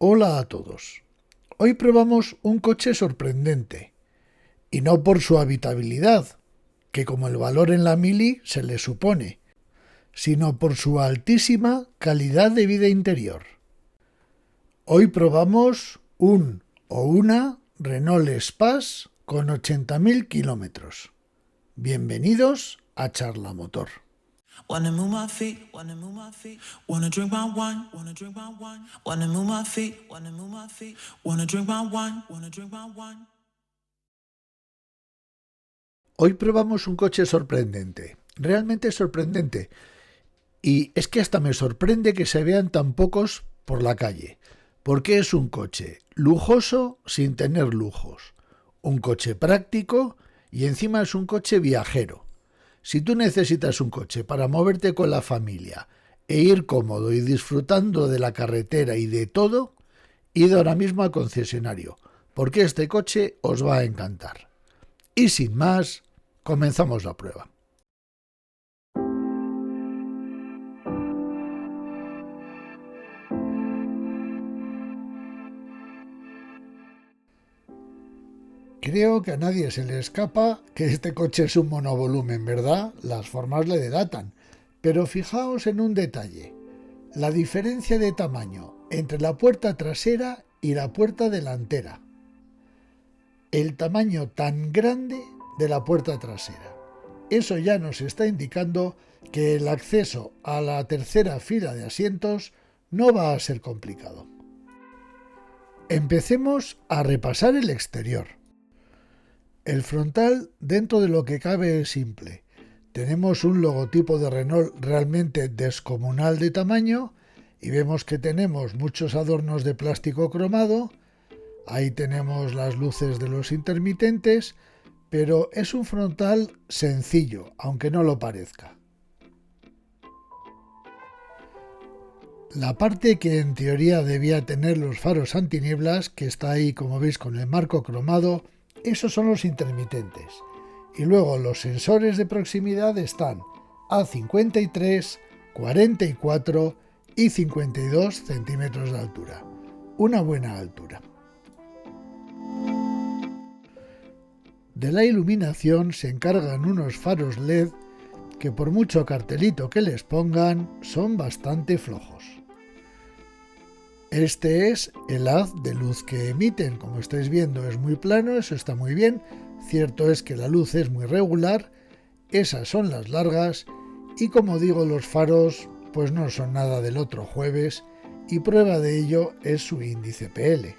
Hola a todos. Hoy probamos un coche sorprendente, y no por su habitabilidad, que como el valor en la mili se le supone, sino por su altísima calidad de vida interior. Hoy probamos un o una Renault Espace con 80.000 kilómetros. Bienvenidos a Charla Motor. Wanna move my feet, wanna move my feet, wanna drink my wine, wanna drink my wine, wanna move my feet, wanna move my feet, wanna drink my wine, wanna drink my wine. Hoy probamos un coche sorprendente, realmente sorprendente, y es que hasta me sorprende que se vean tan pocos por la calle, porque es un coche lujoso sin tener lujos, un coche práctico y encima es un coche viajero. Si tú necesitas un coche para moverte con la familia e ir cómodo y disfrutando de la carretera y de todo, id ahora mismo al concesionario, porque este coche os va a encantar. Y sin más, comenzamos la prueba. Creo que a nadie se le escapa que este coche es un monovolumen, ¿verdad? Las formas le delatan. Pero fijaos en un detalle, la diferencia de tamaño entre la puerta trasera y la puerta delantera. El tamaño tan grande de la puerta trasera. Eso ya nos está indicando que el acceso a la tercera fila de asientos no va a ser complicado. Empecemos a repasar el exterior. El frontal, dentro de lo que cabe, es simple. Tenemos un logotipo de Renault realmente descomunal de tamaño y vemos que tenemos muchos adornos de plástico cromado. Ahí tenemos las luces de los intermitentes, pero es un frontal sencillo, aunque no lo parezca. La parte que en teoría debía tener los faros antinieblas, que está ahí como veis con el marco cromado, esos son los intermitentes. Y luego los sensores de proximidad están a 53, 44 y 52 centímetros de altura. Una buena altura. De la iluminación se encargan unos faros LED que por mucho cartelito que les pongan son bastante flojos. Este es el haz de luz que emiten, como estáis viendo es muy plano, eso está muy bien, cierto es que la luz es muy regular, esas son las largas y como digo los faros pues no son nada del otro jueves y prueba de ello es su índice PL.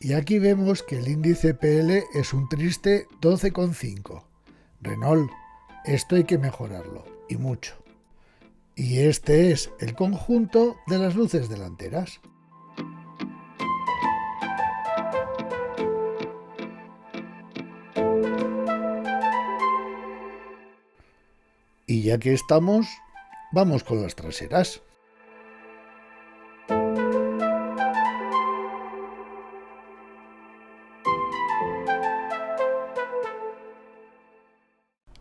Y aquí vemos que el índice PL es un triste 12,5. Renault, esto hay que mejorarlo y mucho. Y este es el conjunto de las luces delanteras. Y ya que estamos, vamos con las traseras.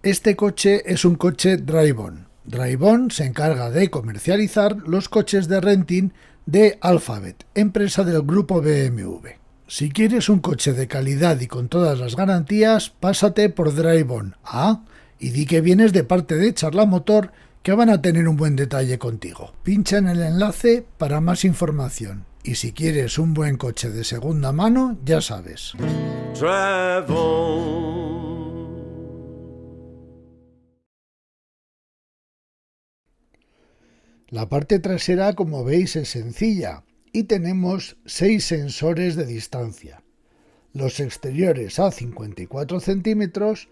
Este coche es un coche Drive-On. Drive-On se encarga de comercializar los coches de renting de Alphabet, empresa del grupo BMW. Si quieres un coche de calidad y con todas las garantías, pásate por Drive-On. Y di que vienes de parte de Charla Motor, que van a tener un buen detalle contigo. Pincha en el enlace para más información. Y si quieres un buen coche de segunda mano, ya sabes. Drive on. La parte trasera, como veis, es sencilla y tenemos 6 sensores de distancia. Los exteriores a 54 centímetros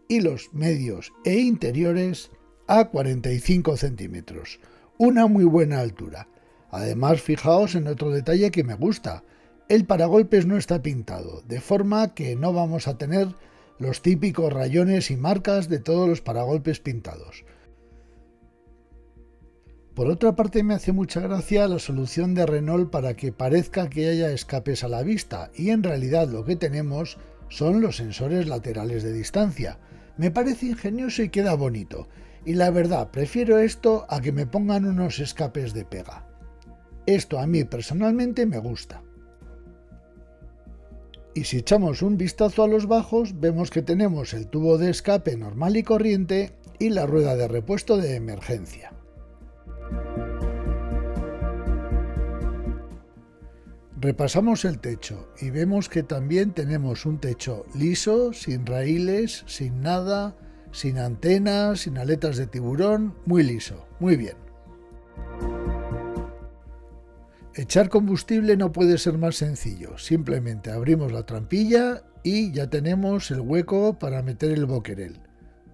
y los medios e interiores a 45 centímetros. Una muy buena altura. Además, fijaos en otro detalle que me gusta. El paragolpes no está pintado, de forma que no vamos a tener los típicos rayones y marcas de todos los paragolpes pintados. Por otra parte, me hace mucha gracia la solución de Renault para que parezca que haya escapes a la vista y en realidad lo que tenemos son los sensores laterales de distancia. Me parece ingenioso y queda bonito. Y la verdad, prefiero esto a que me pongan unos escapes de pega. Esto a mí personalmente me gusta. Y si echamos un vistazo a los bajos, vemos que tenemos el tubo de escape normal y corriente y la rueda de repuesto de emergencia. Repasamos el techo y vemos que también tenemos un techo liso, sin raíles, sin nada, sin antenas, sin aletas de tiburón, muy liso, muy bien. Echar combustible no puede ser más sencillo, simplemente abrimos la trampilla y ya tenemos el hueco para meter el boquerel.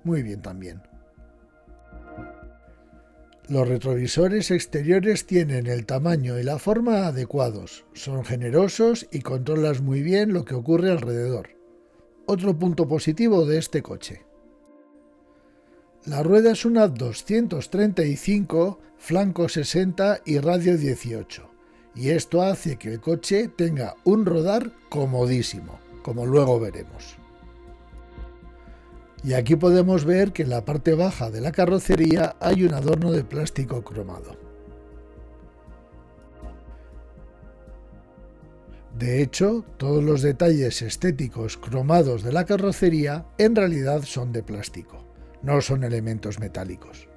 Muy bien también. Los retrovisores exteriores tienen el tamaño y la forma adecuados, son generosos y controlas muy bien lo que ocurre alrededor. Otro punto positivo de este coche. La rueda es una 235, flanco 60 y radio 18. Y esto hace que el coche tenga un rodar comodísimo, como luego veremos. Y aquí podemos ver que en la parte baja de la carrocería hay un adorno de plástico cromado. De hecho, todos los detalles estéticos cromados de la carrocería en realidad son de plástico, no son elementos metálicos.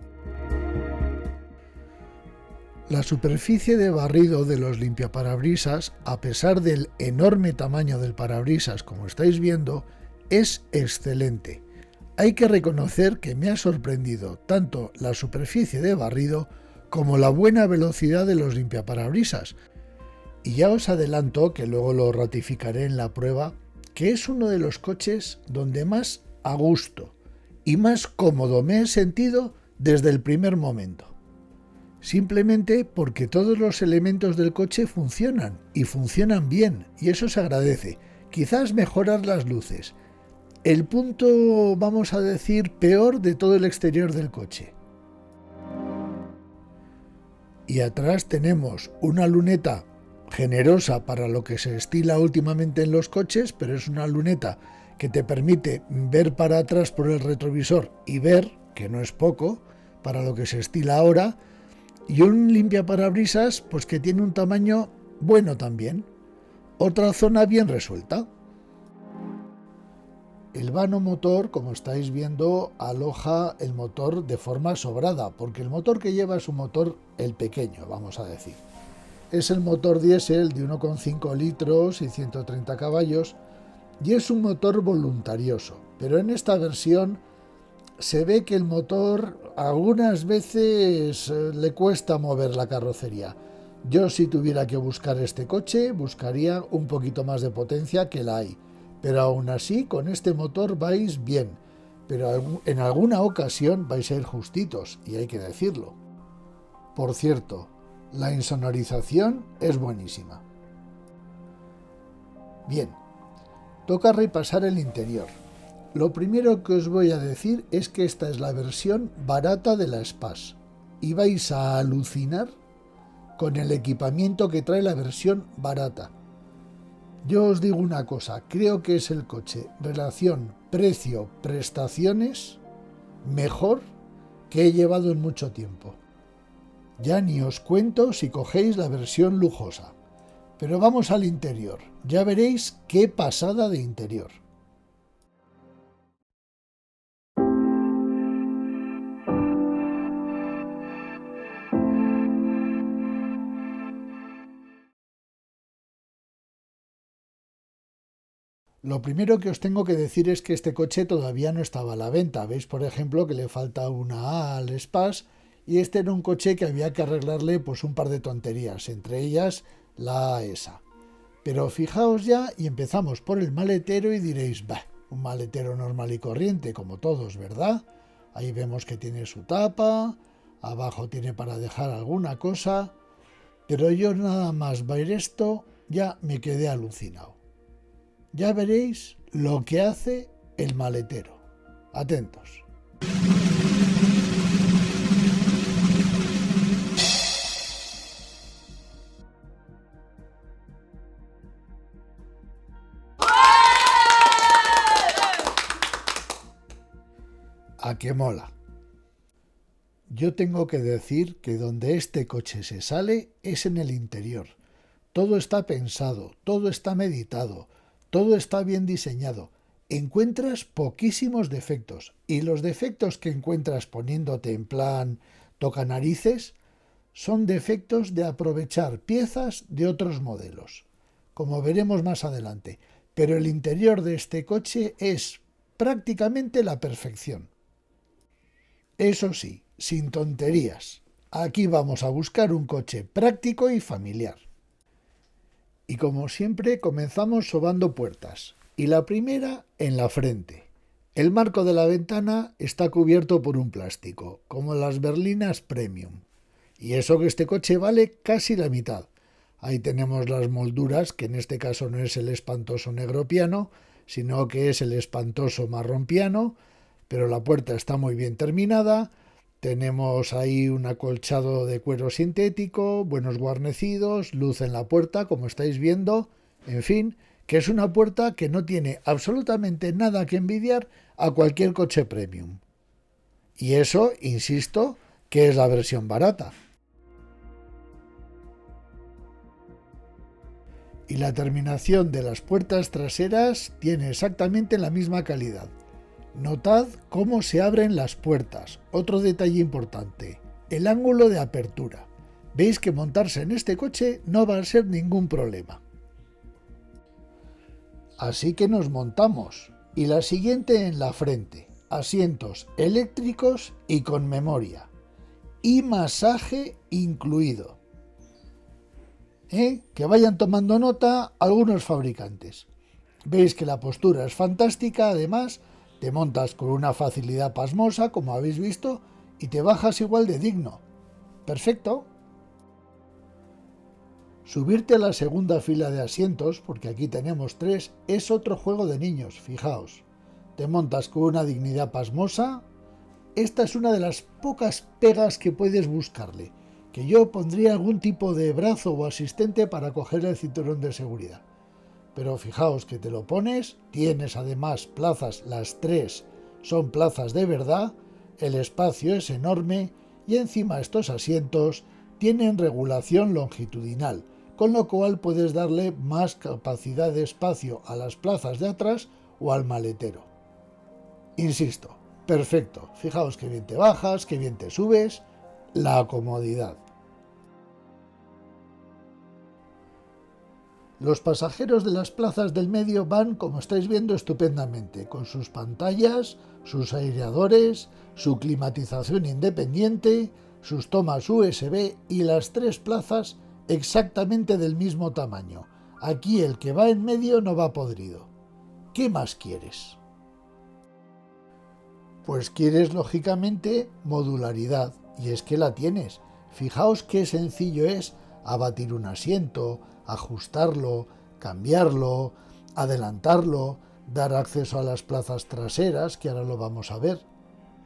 La superficie de barrido de los limpiaparabrisas, a pesar del enorme tamaño del parabrisas como estáis viendo, es excelente. Hay que reconocer que me ha sorprendido tanto la superficie de barrido como la buena velocidad de los limpiaparabrisas. Y ya os adelanto, que luego lo ratificaré en la prueba, que es uno de los coches donde más a gusto y más cómodo me he sentido desde el primer momento. Simplemente porque todos los elementos del coche funcionan y funcionan bien, y eso se agradece. Quizás mejorar las luces. El punto, vamos a decir, peor de todo el exterior del coche. Y atrás tenemos una luneta generosa para lo que se estila últimamente en los coches, pero es una luneta que te permite ver para atrás por el retrovisor y ver, que no es poco, para lo que se estila ahora. Y un limpiaparabrisas pues que tiene un tamaño bueno también. Otra zona bien resuelta. El vano motor, como estáis viendo, aloja el motor de forma sobrada, porque el motor que lleva es un motor el pequeño, vamos a decir. Es el motor diésel de 1,5 litros y 130 caballos y es un motor voluntarioso, pero en esta versión se ve que el motor algunas veces le cuesta mover la carrocería. Yo, si tuviera que buscar este coche, buscaría un poquito más de potencia, que la hay. Pero aún así, con este motor vais bien. Pero en alguna ocasión vais a ir justitos, y hay que decirlo. Por cierto, la insonorización es buenísima. Bien, toca repasar el interior. Lo primero que os voy a decir es que esta es la versión barata de la Spass y vais a alucinar con el equipamiento que trae la versión barata. Yo os digo una cosa, creo que es el coche relación precio-prestaciones mejor que he llevado en mucho tiempo. Ya ni os cuento si cogéis la versión lujosa. Pero vamos al interior, ya veréis qué pasada de interior. Lo primero que os tengo que decir es que este coche todavía no estaba a la venta. Veis, por ejemplo, que le falta una A al Spass y este era un coche que había que arreglarle pues un par de tonterías, entre ellas la A esa. Pero fijaos ya y empezamos por el maletero y diréis, bah, un maletero normal y corriente, como todos, ¿verdad? Ahí vemos que tiene su tapa, abajo tiene para dejar alguna cosa, pero yo nada más ver esto ya me quedé alucinado. Ya veréis lo que hace el maletero. Atentos. ¿A qué mola? yo tengo que decir que donde este coche se sale es en el interior. Todo está pensado, todo está meditado, todo está bien diseñado. Encuentras poquísimos defectos y los defectos que encuentras poniéndote en plan tocanarices son defectos de aprovechar piezas de otros modelos, como veremos más adelante. Pero el interior de este coche es prácticamente la perfección. Eso sí, sin tonterías. Aquí vamos a buscar un coche práctico y familiar. Y como siempre comenzamos sobando puertas. Y la primera en la frente. El marco de la ventana está cubierto por un plástico, como las berlinas premium. Y eso que este coche vale casi la mitad. Ahí tenemos las molduras, que en este caso no es el espantoso negro piano, sino que es el espantoso marrón piano, pero la puerta está muy bien terminada. Tenemos ahí un acolchado de cuero sintético, buenos guarnecidos, luz en la puerta, como estáis viendo. En fin, que es una puerta que no tiene absolutamente nada que envidiar a cualquier coche premium. Y eso, insisto, que es la versión barata. Y la terminación de las puertas traseras tiene exactamente la misma calidad. Notad cómo se abren las puertas. Otro detalle importante, el ángulo de apertura. Veis que montarse en este coche no va a ser ningún problema. Así que nos montamos. Y la siguiente en la frente. Asientos eléctricos y con memoria. Y masaje incluido. Que vayan tomando nota algunos fabricantes. Veis que la postura es fantástica, además te montas con una facilidad pasmosa, como habéis visto, y te bajas igual de digno. Perfecto. Subirte a la segunda fila de asientos, porque aquí tenemos 3, es otro juego de niños, fijaos. Te montas con una dignidad pasmosa. Esta es una de las pocas pegas que puedes buscarle, que yo pondría algún tipo de brazo o asistente para coger el cinturón de seguridad. Pero fijaos que te lo pones, tienes además plazas, las 3 son plazas de verdad, el espacio es enorme y encima estos asientos tienen regulación longitudinal, con lo cual puedes darle más capacidad de espacio a las plazas de atrás o al maletero. Insisto, perfecto, fijaos que bien te bajas, que bien te subes, la comodidad. Los pasajeros de las plazas del medio van, como estáis viendo, estupendamente, con sus pantallas, sus aireadores, su climatización independiente, sus tomas USB y las 3 plazas exactamente del mismo tamaño. Aquí el que va en medio no va podrido. ¿Qué más quieres? Pues quieres, lógicamente, modularidad, y es que la tienes. Fijaos qué sencillo es abatir un asiento, ajustarlo, cambiarlo, adelantarlo, dar acceso a las plazas traseras, que ahora lo vamos a ver.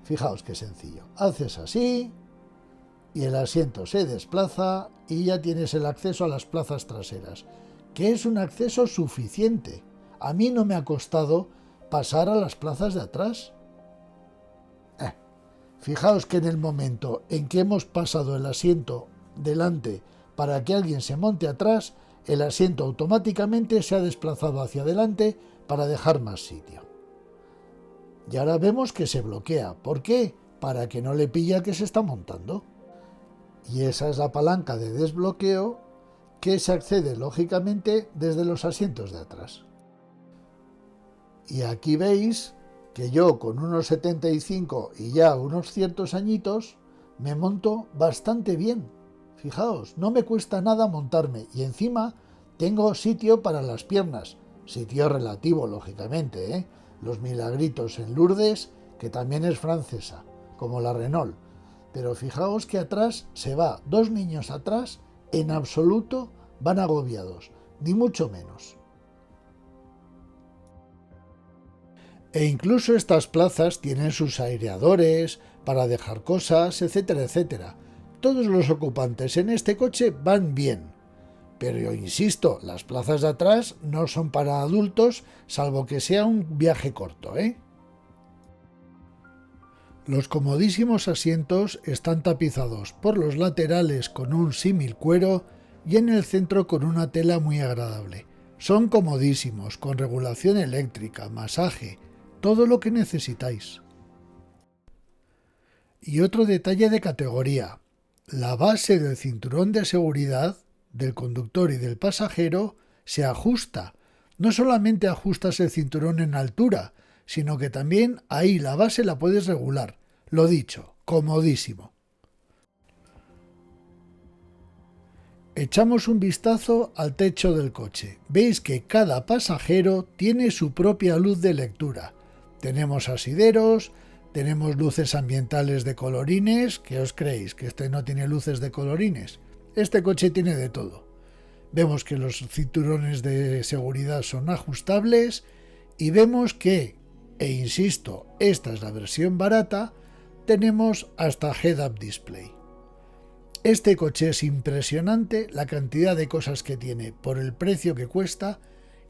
Fijaos qué sencillo. Haces así y el asiento se desplaza y ya tienes el acceso a las plazas traseras, que es un acceso suficiente. A mí no me ha costado pasar a las plazas de atrás. Fijaos que en el momento en que hemos pasado el asiento delante para que alguien se monte atrás, el asiento automáticamente se ha desplazado hacia adelante para dejar más sitio. Y ahora vemos que se bloquea. ¿Por qué? Para que no le pille al que se está montando. Y esa es la palanca de desbloqueo que se accede lógicamente desde los asientos de atrás. Y aquí veis que yo con unos 75 y ya unos ciertos añitos me monto bastante bien. Fijaos, no me cuesta nada montarme y encima tengo sitio para las piernas, sitio relativo lógicamente, los milagritos en Lourdes, que también es francesa, como la Renault. Pero fijaos que atrás se va, 2 niños atrás, en absoluto van agobiados, ni mucho menos. E incluso estas plazas tienen sus aireadores para dejar cosas, etcétera, etcétera. Todos los ocupantes en este coche van bien. Pero yo insisto, las plazas de atrás no son para adultos, salvo que sea un viaje corto, Los comodísimos asientos están tapizados por los laterales con un símil cuero y en el centro con una tela muy agradable. Son comodísimos, con regulación eléctrica, masaje, todo lo que necesitáis. Y otro detalle de categoría: la base del cinturón de seguridad del conductor y del pasajero se ajusta. No solamente ajustas el cinturón en altura, sino que también ahí la base la puedes regular. Lo dicho, comodísimo. Echamos un vistazo al techo del coche. Veis que cada pasajero tiene su propia luz de lectura. Tenemos asideros, tenemos luces ambientales de colorines. ¿Qué os creéis? ¿Que este no tiene luces de colorines? Este coche tiene de todo. Vemos que los cinturones de seguridad son ajustables y vemos que, e insisto, esta es la versión barata, tenemos hasta Head-Up Display. Este coche es impresionante la cantidad de cosas que tiene por el precio que cuesta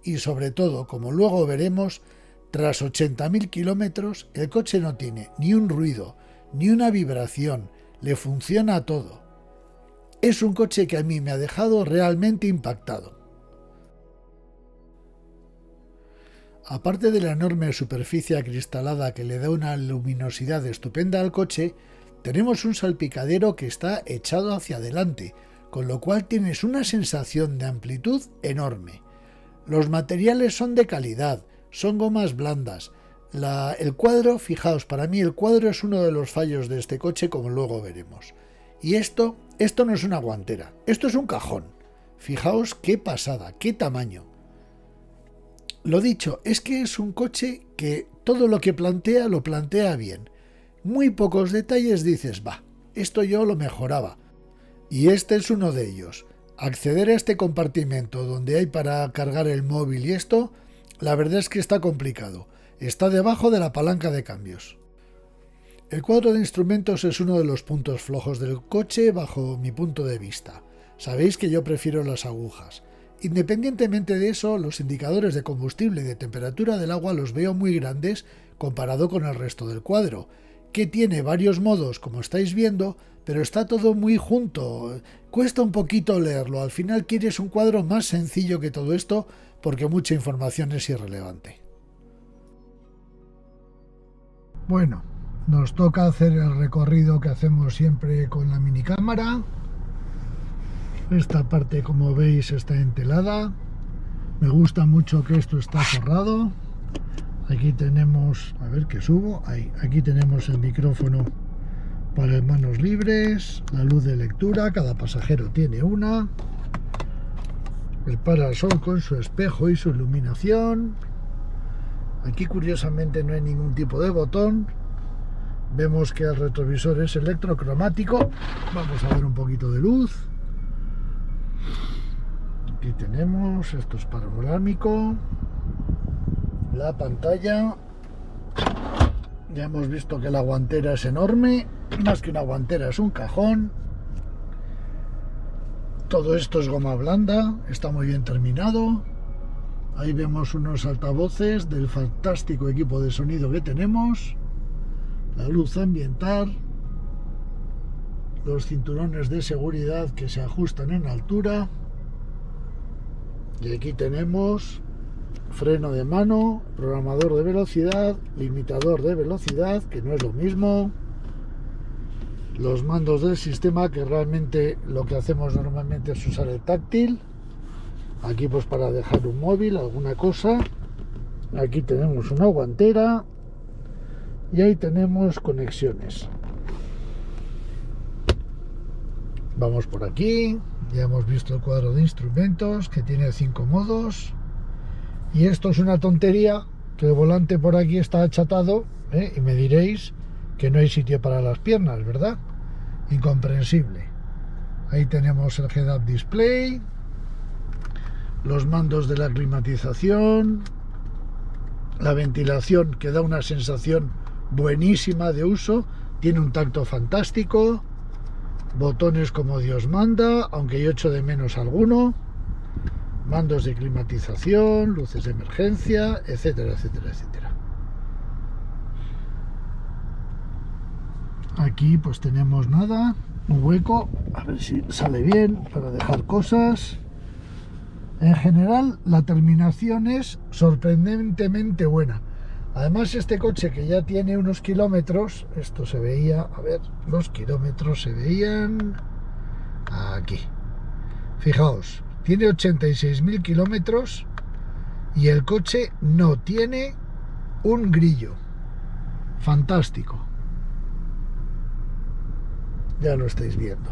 y sobre todo, como luego veremos, tras 80.000 kilómetros el coche no tiene ni un ruido, ni una vibración, le funciona todo. Es un coche que a mí me ha dejado realmente impactado. Aparte de la enorme superficie acristalada que le da una luminosidad estupenda al coche, tenemos un salpicadero que está echado hacia adelante, con lo cual tienes una sensación de amplitud enorme. Los materiales son de calidad, son gomas blandas. El cuadro, fijaos, para mí el cuadro es uno de los fallos de este coche, como luego veremos. Y esto no es una guantera, esto es un cajón. Fijaos qué pasada, qué tamaño. Lo dicho, es que es un coche que todo lo que plantea lo plantea bien. Muy pocos detalles dices, esto yo lo mejoraba. Y este es uno de ellos. Acceder a este compartimento donde hay para cargar el móvil y esto, la verdad es que está complicado. Está debajo de la palanca de cambios. El cuadro de instrumentos es uno de los puntos flojos del coche bajo mi punto de vista. Sabéis que yo prefiero las agujas. Independientemente de eso, los indicadores de combustible y de temperatura del agua los veo muy grandes comparado con el resto del cuadro, que tiene varios modos como estáis viendo, pero está todo muy junto. Cuesta un poquito leerlo. Al final quieres un cuadro más sencillo que todo esto porque mucha información es irrelevante. Bueno, nos toca hacer el recorrido que hacemos siempre con la minicámara. Esta parte, como veis, está entelada. Me gusta mucho que esto está forrado. Aquí tenemos, a ver que subo, ahí. Aquí tenemos el micrófono para manos libres, la luz de lectura, cada pasajero tiene una, el parasol con su espejo y su iluminación. Aquí curiosamente no hay ningún tipo de botón. Vemos que el retrovisor es electrocromático. Vamos a ver un poquito de luz. Aquí tenemos, esto es panorámico. La pantalla. Ya hemos visto que la guantera es enorme. Más que una guantera, es un cajón. Todo esto es goma blanda. Está muy bien terminado. Ahí vemos unos altavoces del fantástico equipo de sonido que tenemos. La luz ambiental. Los cinturones de seguridad que se ajustan en altura. Y aquí tenemos freno de mano, programador de velocidad, limitador de velocidad, que no es lo mismo. Los mandos del sistema, que realmente lo que hacemos normalmente es usar el táctil. Aquí pues para dejar un móvil, alguna cosa. Aquí tenemos una guantera. Y ahí tenemos conexiones. Vamos por aquí. Ya hemos visto el cuadro de instrumentos, que tiene 5 modos. Y esto es una tontería, que el volante por aquí está achatado, y me diréis que no hay sitio para las piernas, ¿verdad? Incomprensible. Ahí tenemos el Head-Up Display, los mandos de la climatización, la ventilación, que da una sensación buenísima de uso, tiene un tacto fantástico, botones como Dios manda, aunque yo echo de menos alguno, mandos de climatización, luces de emergencia, etcétera, etcétera, etcétera. Aquí pues tenemos nada, un hueco, a ver si sale bien para dejar cosas. En general la terminación es sorprendentemente buena. Además este coche, que ya tiene unos kilómetros, esto se veía, a ver, los kilómetros se veían aquí. Fijaos, tiene 86.000 kilómetros y el coche no tiene un grillo. Fantástico. Ya lo estáis viendo.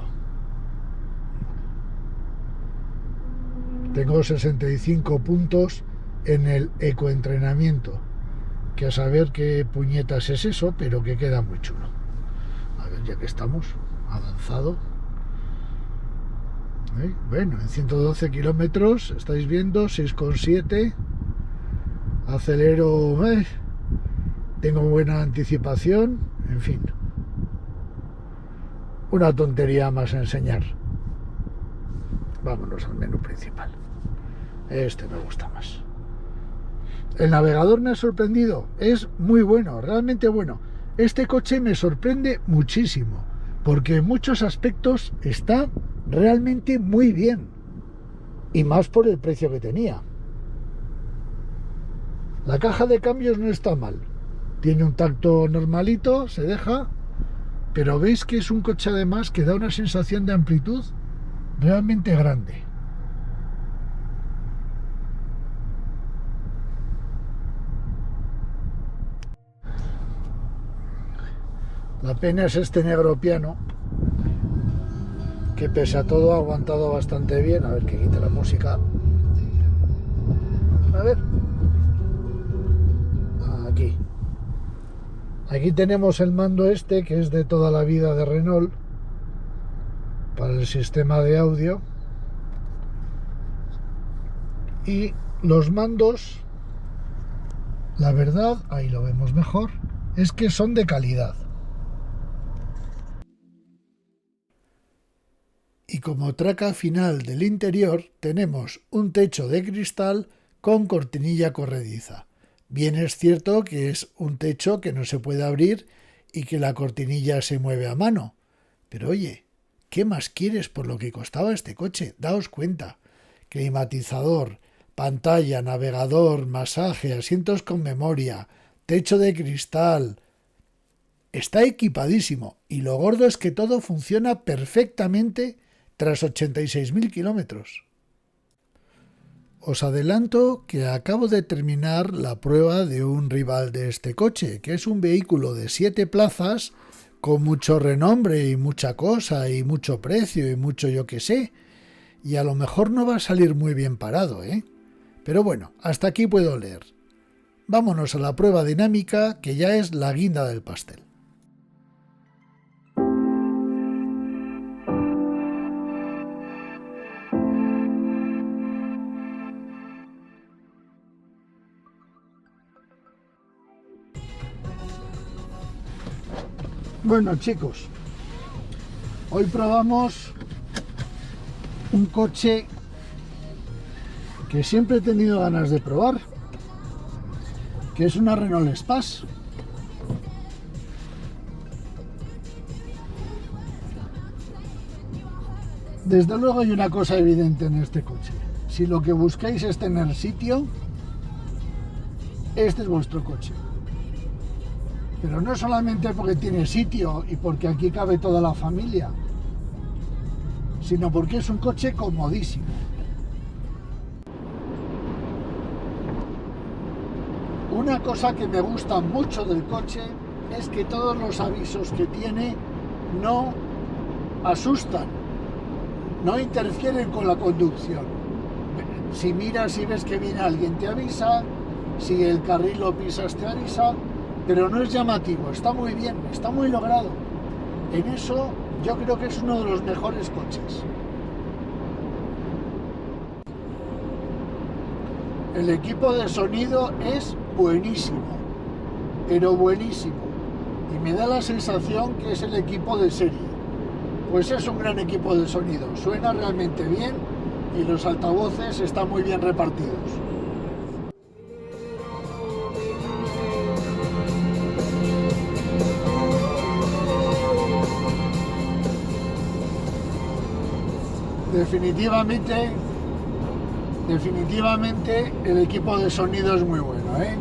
Tengo 65 puntos en el ecoentrenamiento, que a saber qué puñetas es eso, pero que queda muy chulo. A ver, ya que estamos, avanzado. Bueno, en 112 kilómetros, estáis viendo, 6,7. Acelero, tengo buena anticipación, en fin. Una tontería más a enseñar. Vámonos al menú principal. Este me gusta más. El navegador me ha sorprendido, es muy bueno, realmente bueno. Este coche me sorprende muchísimo, porque en muchos aspectos está realmente muy bien. Y más por el precio que tenía. La caja de cambios no está mal. Tiene un tacto normalito, se deja, pero veis que es un coche además que da una sensación de amplitud realmente grande. La pena es este negro piano, que pese a todo ha aguantado bastante bien. A ver, que quite la música. A ver. Aquí. Aquí tenemos el mando este, que es de toda la vida de Renault, para el sistema de audio. Y los mandos, la verdad, ahí lo vemos mejor, es que son de calidad. Y como traca final del interior tenemos un techo de cristal con cortinilla corrediza. Bien es cierto que es un techo que no se puede abrir y que la cortinilla se mueve a mano. Pero oye, ¿qué más quieres por lo que costaba este coche? Daos cuenta. Climatizador, pantalla, navegador, masaje, asientos con memoria, techo de cristal. Está equipadísimo y lo gordo es que todo funciona perfectamente tras 86.000 kilómetros. Os adelanto que acabo de terminar la prueba de un rival de este coche, que es un vehículo de 7 plazas con mucho renombre y mucha cosa y mucho precio y mucho yo que sé, y a lo mejor no va a salir muy bien parado, ¿eh? Pero bueno, hasta aquí puedo leer. Vámonos a la prueba dinámica, que ya es la guinda del pastel. Bueno, chicos, hoy probamos un coche que siempre he tenido ganas de probar, que es una Renault Espace. Desde luego hay una cosa evidente en este coche. Si lo que buscáis es tener sitio, este es vuestro coche. Pero no solamente porque tiene sitio y porque aquí cabe toda la familia, sino porque es un coche comodísimo. Una cosa que me gusta mucho del coche es que todos los avisos que tiene no asustan, no interfieren con la conducción. Si miras y ves que viene alguien te avisa, si el carril lo pisas te avisa, pero no es llamativo, está muy bien, está muy logrado. En eso yo creo que es uno de los mejores coches. El equipo de sonido es buenísimo, pero buenísimo. Y me da la sensación que es el equipo de serie. Pues es un gran equipo de sonido, suena realmente bien y los altavoces están muy bien repartidos. Definitivamente el equipo de sonido es muy bueno, ¿eh?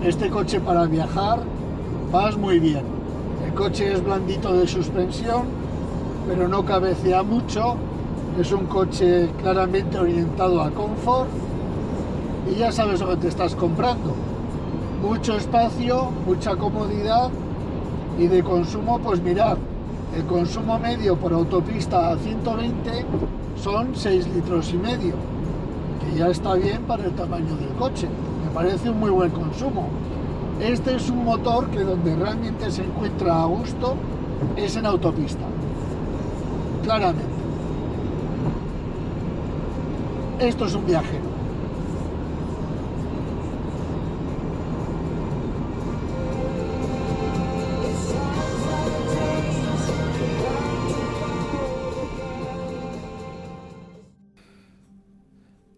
Este coche para viajar vas muy bien. El coche es blandito de suspensión, pero no cabecea mucho. Es un coche claramente orientado a confort y ya sabes lo que te estás comprando. Mucho espacio, mucha comodidad y de consumo, pues mirad, el consumo medio por autopista a 120 son 6,5 litros, que ya está bien para el tamaño del coche. Me parece un muy buen consumo. Este es un motor que donde realmente se encuentra a gusto es en autopista, claramente. Esto es un viajero.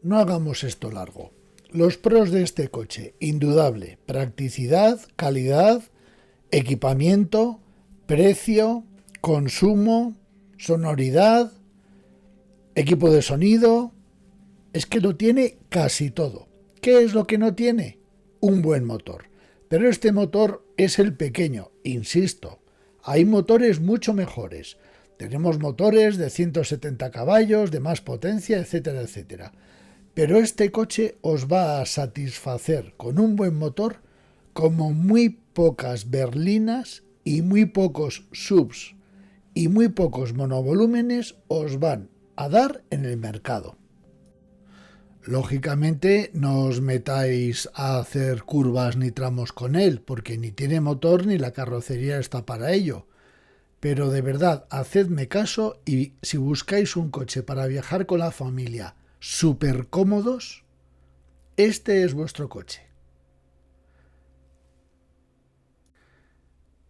No hagamos esto largo. Los pros de este coche, indudable: practicidad, calidad, equipamiento, precio, consumo, sonoridad, equipo de sonido. Es que lo tiene casi todo. ¿Qué es lo que no tiene? Un buen motor. Pero este motor es el pequeño, insisto. Hay motores mucho mejores. Tenemos motores de 170 caballos, de más potencia, etcétera, etcétera. Pero este coche os va a satisfacer con un buen motor como muy pocas berlinas y muy pocos subs y muy pocos monovolúmenes os van a dar en el mercado. Lógicamente no os metáis a hacer curvas ni tramos con él, porque ni tiene motor ni la carrocería está para ello. Pero de verdad, hacedme caso y si buscáis un coche para viajar con la familia súper cómodos, este es vuestro coche.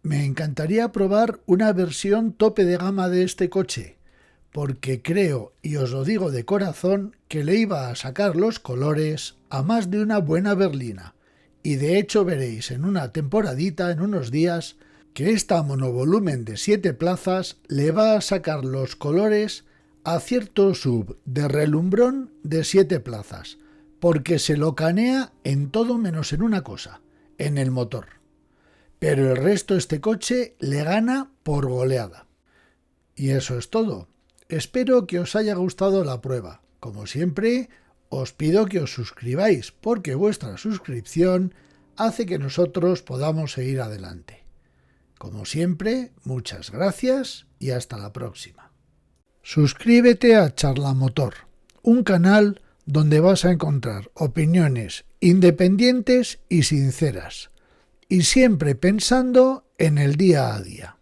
Me encantaría probar una versión tope de gama de este coche, porque creo, y os lo digo de corazón, que le iba a sacar los colores a más de una buena berlina. Y de hecho veréis en una temporadita, en unos días, que esta monovolumen de 7 plazas le va a sacar los colores a cierto sub de relumbrón de 7 plazas, porque se lo canea en todo menos en una cosa, en el motor. Pero el resto este coche le gana por goleada. Y eso es todo. Espero que os haya gustado la prueba. Como siempre, os pido que os suscribáis, porque vuestra suscripción hace que nosotros podamos seguir adelante. Como siempre, muchas gracias y hasta la próxima. Suscríbete a Charlamotor, un canal donde vas a encontrar opiniones independientes y sinceras, y siempre pensando en el día a día.